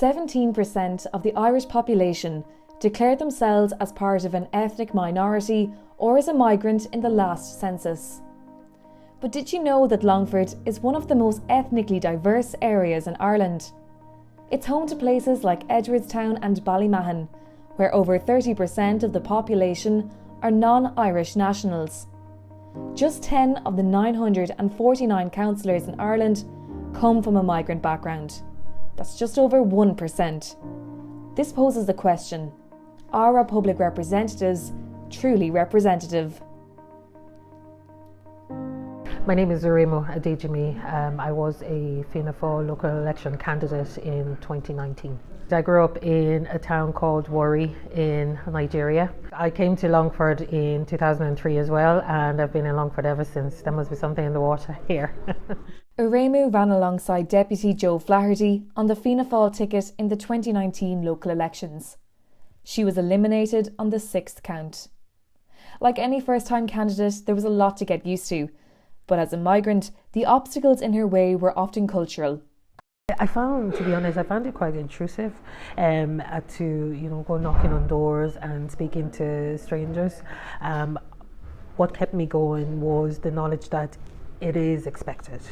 17% of the Irish population declared themselves as part of an ethnic minority or as a migrant in the last census. But did you know that Longford is one of the most ethnically diverse areas in Ireland? It's home to places like Edwardstown and Ballymahon, where over 30% of the population are non-Irish nationals. Just 10 of the 949 councillors in Ireland come from a migrant background. That's just over 1%. This poses the question, are our public representatives truly representative? My name is Uruemu Adejinmi. I was a Fianna Fáil local election candidate in 2019. I grew up in a town called Warri in Nigeria. I came to Longford in 2003 as well, and I've been in Longford ever since. There must be something in the water here. Uruemu ran alongside Deputy Joe Flaherty on the Fianna Fáil ticket in the 2019 local elections. She was eliminated on the 6th count. Like any first-time candidate, there was a lot to get used to. But as a migrant, the obstacles in her way were often cultural. To be honest, I found it quite intrusive to go knocking on doors and speaking to strangers. What kept me going was the knowledge that it is expected.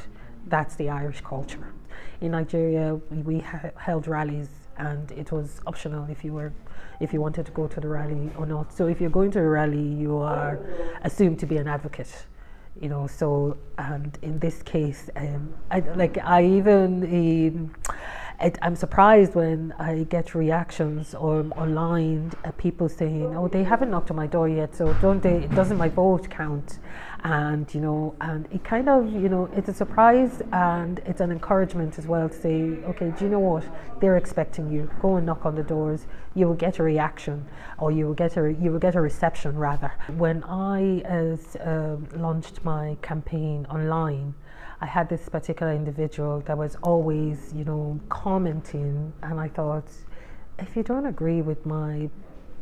That's the Irish culture. In Nigeria, we held rallies, and it was optional if you wanted to go to the rally or not. So if you're going to a rally, you are assumed to be an advocate. And in this case, I'm surprised when I get reactions online, people saying, "Oh, they haven't knocked on my door yet, so doesn't my vote count?" And it kind of, it's a surprise, and it's an encouragement as well to say, okay, do you know what? They're expecting you. Go and knock on the doors. You will get a reaction, or you will get a reception rather. When I launched my campaign online, I had this particular individual that was always, commenting, and I thought, if you don't agree with my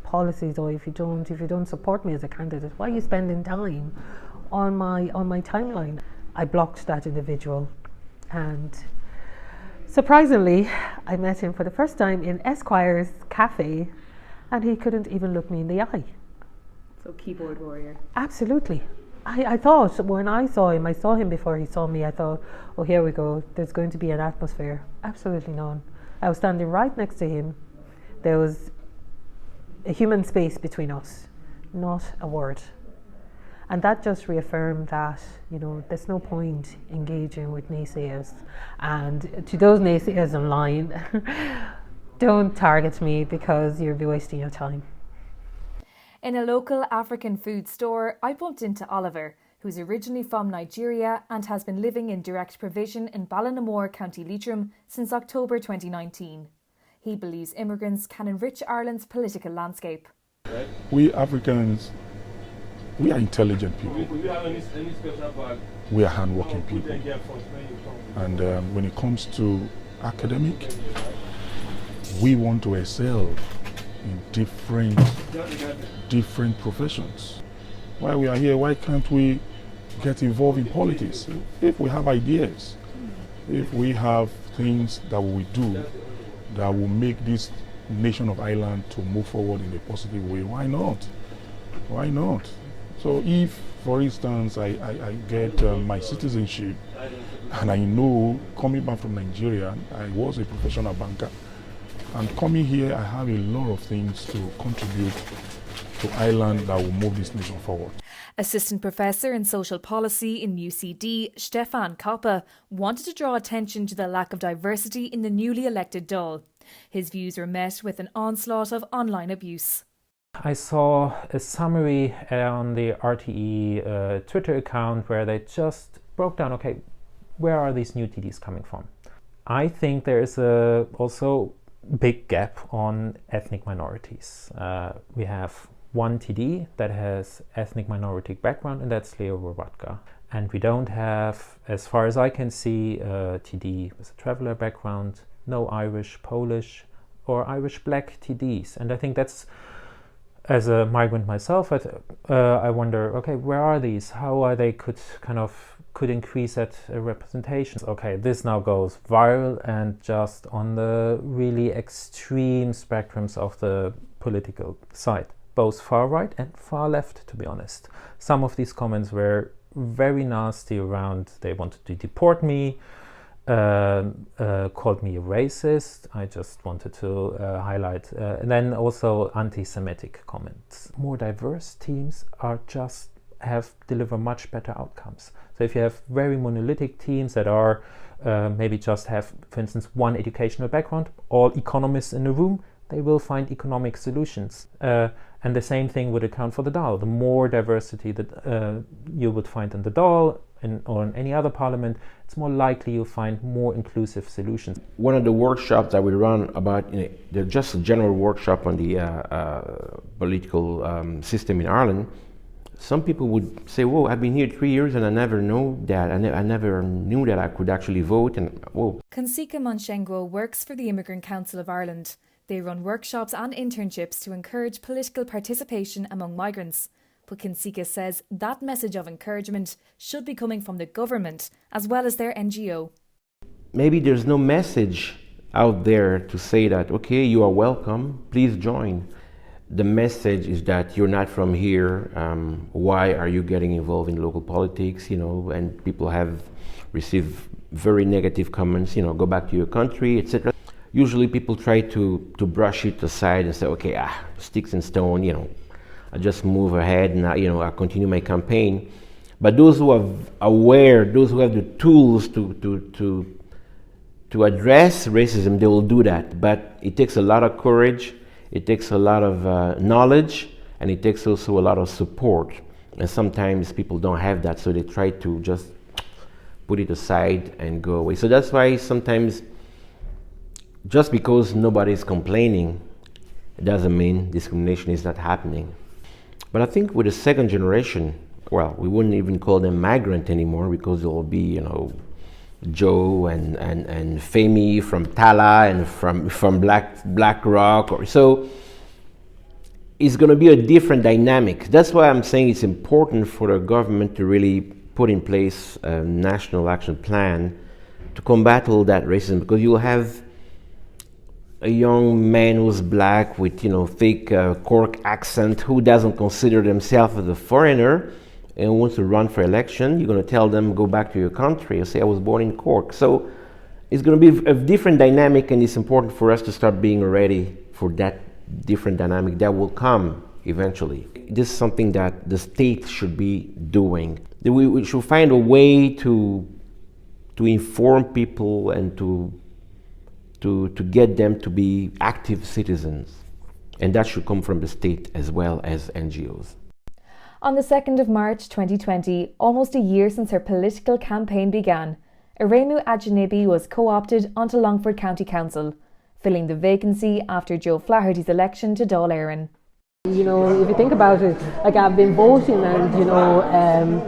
policies, or if you don't support me as a candidate, why are you spending time on my timeline? I blocked that individual, and surprisingly, I met him for the first time in Esquire's cafe, and he couldn't even look me in the eye. So keyboard warrior. Absolutely. I thought when I saw him before he saw me, I thought, oh, here we go, there's going to be an atmosphere. Absolutely none. I was standing right next to him. There was a human space between us, not a word. And that just reaffirmed that, there's no point engaging with naysayers. And to those naysayers online, don't target me, because you'll be wasting your time. In a local African food store, I bumped into Oliver, who's originally from Nigeria and has been living in direct provision in Ballinamore, County Leitrim since October 2019. He believes immigrants can enrich Ireland's political landscape. We Africans, we are intelligent people. We are hardworking people. And when it comes to academic, we want to excel in different professions. While we are here, why can't we get involved in politics? If we have ideas, if we have things that we do that will make this nation of Ireland to move forward in a positive way, why not? Why not? So if, for instance, I get my citizenship, and I know, coming back from Nigeria, I was a professional banker, and coming here, I have a lot of things to contribute to Ireland that will move this nation forward. Assistant Professor in Social Policy in UCD, Stefan Koppa, wanted to draw attention to the lack of diversity in the newly elected Dáil. His views were met with an onslaught of online abuse. I saw a summary on the RTE Twitter account where they just broke down, okay, where are these new TDs coming from? I think there is also big gap on ethnic minorities. We have one TD that has ethnic minority background, and that's Leo Robatka. And we don't have, as far as I can see, a TD with a traveller background, no Irish, Polish or Irish black TDs. And I think that's, as a migrant myself, I wonder, okay, where are these? How are they could kind of could increase that representation. Okay, this now goes viral and just on the really extreme spectrums of the political side, both far right and far left, to be honest. Some of these comments were very nasty around they wanted to deport me, called me a racist. I just wanted to highlight, and then also anti-Semitic comments. More diverse teams deliver much better outcomes. So if you have very monolithic teams that are maybe just have, for instance, one educational background, all economists in the room, they will find economic solutions. And the same thing would account for the DAL. The more diversity that you would find in the DAL or in any other parliament, it's more likely you'll find more inclusive solutions. One of the workshops that we run about, just a general workshop on the political system in Ireland, some people would say, whoa, I've been here 3 years and I never knew that. I never knew that I could actually vote. And whoa. Consika Monshengwo works for the Immigrant Council of Ireland. They run workshops and internships to encourage political participation among migrants. But Consika says that message of encouragement should be coming from the government as well as their NGO. Maybe there's no message out there to say that, okay, you are welcome, please join. The message is that you're not from here, why are you getting involved in local politics, and people have received very negative comments, go back to your country, etc. Usually people try to brush it aside and say, okay, sticks and stone, I just move ahead and I continue my campaign. But those who are aware, those who have the tools to address racism, they will do that. But it takes a lot of courage, it takes a lot of knowledge, and it takes also a lot of support. And sometimes people don't have that, so they try to just put it aside and go away. So that's why sometimes, just because nobody's complaining, it doesn't mean discrimination is not happening. But I think with the second generation, well, we wouldn't even call them migrant anymore because they'll be, Joe and Femi from Tala and from Black Rock. So it's going to be a different dynamic. That's why I'm saying it's important for the government to really put in place a national action plan to combat all that racism, because you'll have a young man who's black with thick Cork accent who doesn't consider themselves as a foreigner and wants to run for election. You're going to tell them, go back to your country and say, I was born in Cork. So it's going to be a different dynamic, and it's important for us to start being ready for that different dynamic that will come eventually. This is something that the state should be doing. We should find a way to inform people and to get them to be active citizens. And that should come from the state as well as NGOs. On the 2nd of March 2020, almost a year since her political campaign began, Uruemu Adejinmi was co-opted onto Longford County Council, filling the vacancy after Joe Flaherty's election to Dáil Éireann. If you think about it, I've been voting and,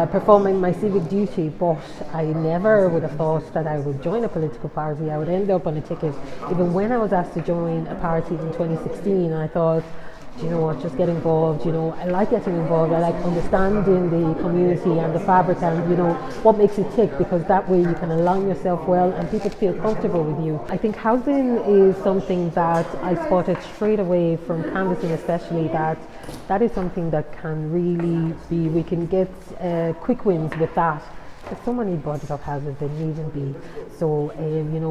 performing my civic duty, but I never would have thought that I would join a political party. I would end up on a ticket. Even when I was asked to join a party in 2016, I thought, just get involved. I like getting involved. I like understanding the community and the fabric and, what makes it tick, because that way you can align yourself well and people feel comfortable with you. I think housing is something that I spotted straight away from canvassing, especially that is something that can really be, we can get quick wins with that. There's so many boarded up houses there needn't be. So,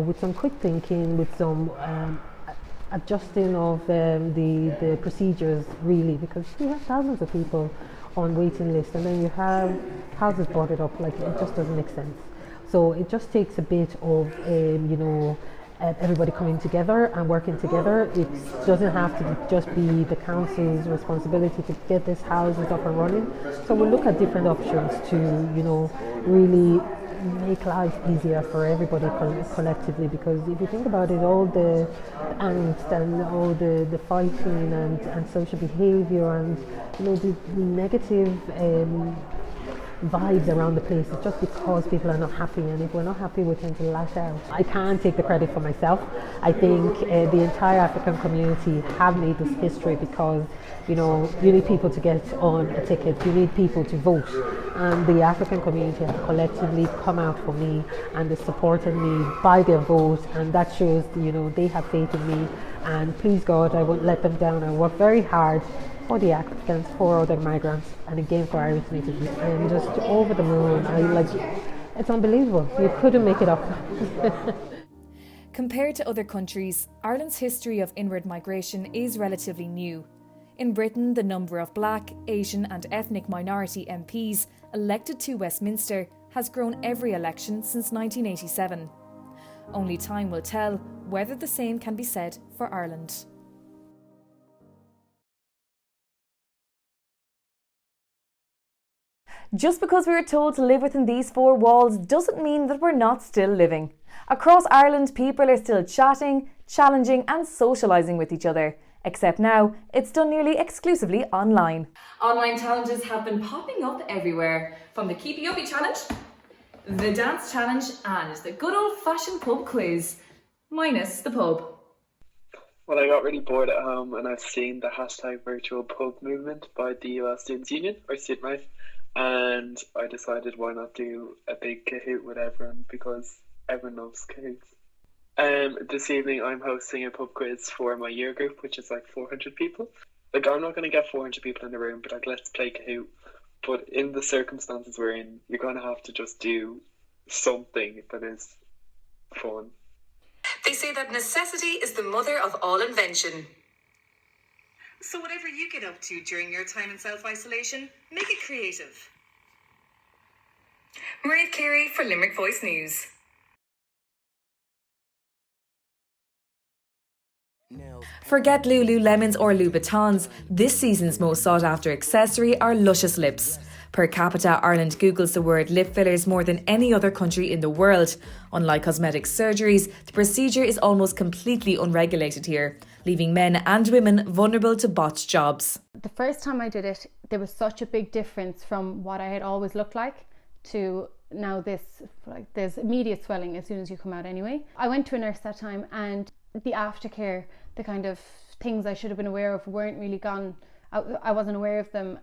with some quick thinking, with some adjusting of the procedures, really, because you have thousands of people on waiting lists and then you have houses boarded up, it just doesn't make sense. So it just takes a bit of everybody coming together and working together. It doesn't have to just be the council's responsibility to get these houses up and running. So we'll look at different options to really make life easier for everybody collectively, because if you think about it, all the angst and all the fighting and social behaviour and the negative vibes around the place. It's just because people are not happy, and if we're not happy, we tend to lash out. I can't take the credit for myself. I think the entire African community have made this history because, you know, you need people to get on a ticket, you need people to vote, and the African community have collectively come out for me and is supporting me by their vote, and that shows, you know, they have faith in me, and please God, I won't let them down. I work very hard for the applicants, for other migrants, and again for Irish natives. I'm just over the moon. It's unbelievable. You couldn't make it up. Compared to other countries, Ireland's history of inward migration is relatively new. In Britain, the number of Black, Asian and ethnic minority MPs elected to Westminster has grown every election since 1987. Only time will tell whether the same can be said for Ireland. Just because we were told to live within these four walls doesn't mean that we're not still living. Across Ireland, people are still chatting, challenging and socialising with each other. Except now, it's done nearly exclusively online. Online challenges have been popping up everywhere, from the Keepy Uppy challenge, the dance challenge and the good old-fashioned pub quiz, minus the pub. Well, I got really bored at home and I've seen the hashtag virtual pub movement by the US Students' Union, or StudentRife, and I decided why not do a big Kahoot with everyone, because everyone loves Kahoots. This evening I'm hosting a pub quiz for my year group, which is like 400 people. Like, I'm not going to get 400 people in the room, but like, let's play Kahoot. But in the circumstances we're in, you're going to have to just do something that is fun. They say that necessity is the mother of all invention. So whatever you get up to during your time in self-isolation, make it creative. Maria Carey for Limerick Voice News. Forget Lululemons or Louboutins. This season's most sought after accessory are luscious lips. Per capita, Ireland Googles the word lip fillers more than any other country in the world. Unlike cosmetic surgeries, the procedure is almost completely unregulated here, leaving men and women vulnerable to botched jobs. The first time I did it, there was such a big difference from what I had always looked like to now there's immediate swelling as soon as you come out anyway. I went to a nurse that time, and the aftercare, the kind of things I should have been aware of weren't really gone. I wasn't aware of them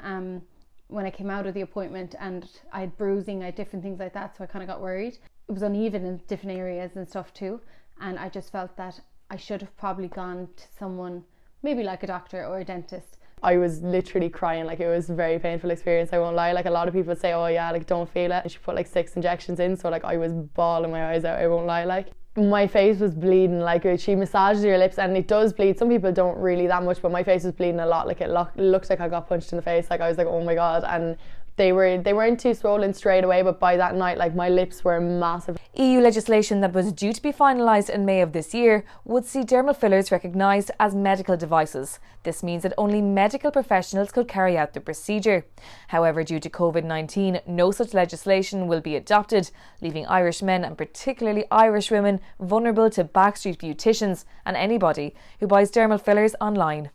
when I came out of the appointment, and I had bruising, I had different things like that, so I kind of got worried. It was uneven in different areas and stuff too, and I just felt that I should have probably gone to someone, maybe like a doctor or a dentist. I was literally crying, like it was a very painful experience, I won't lie. Like, a lot of people say, oh yeah, like don't feel it. And she put like 6 injections in, so like I was bawling my eyes out, I won't lie. Like, my face was bleeding, like she massages your lips and it does bleed. Some people don't really that much, but my face was bleeding a lot. Like, it looked like I got punched in the face. Like, I was like, oh my god. And they weren't too swollen straight away, but by that night, like, my lips were massive. EU legislation that was due to be finalised in May of this year would see dermal fillers recognised as medical devices. This means that only medical professionals could carry out the procedure. However, due to COVID-19, no such legislation will be adopted, leaving Irish men and particularly Irish women vulnerable to backstreet beauticians and anybody who buys dermal fillers online.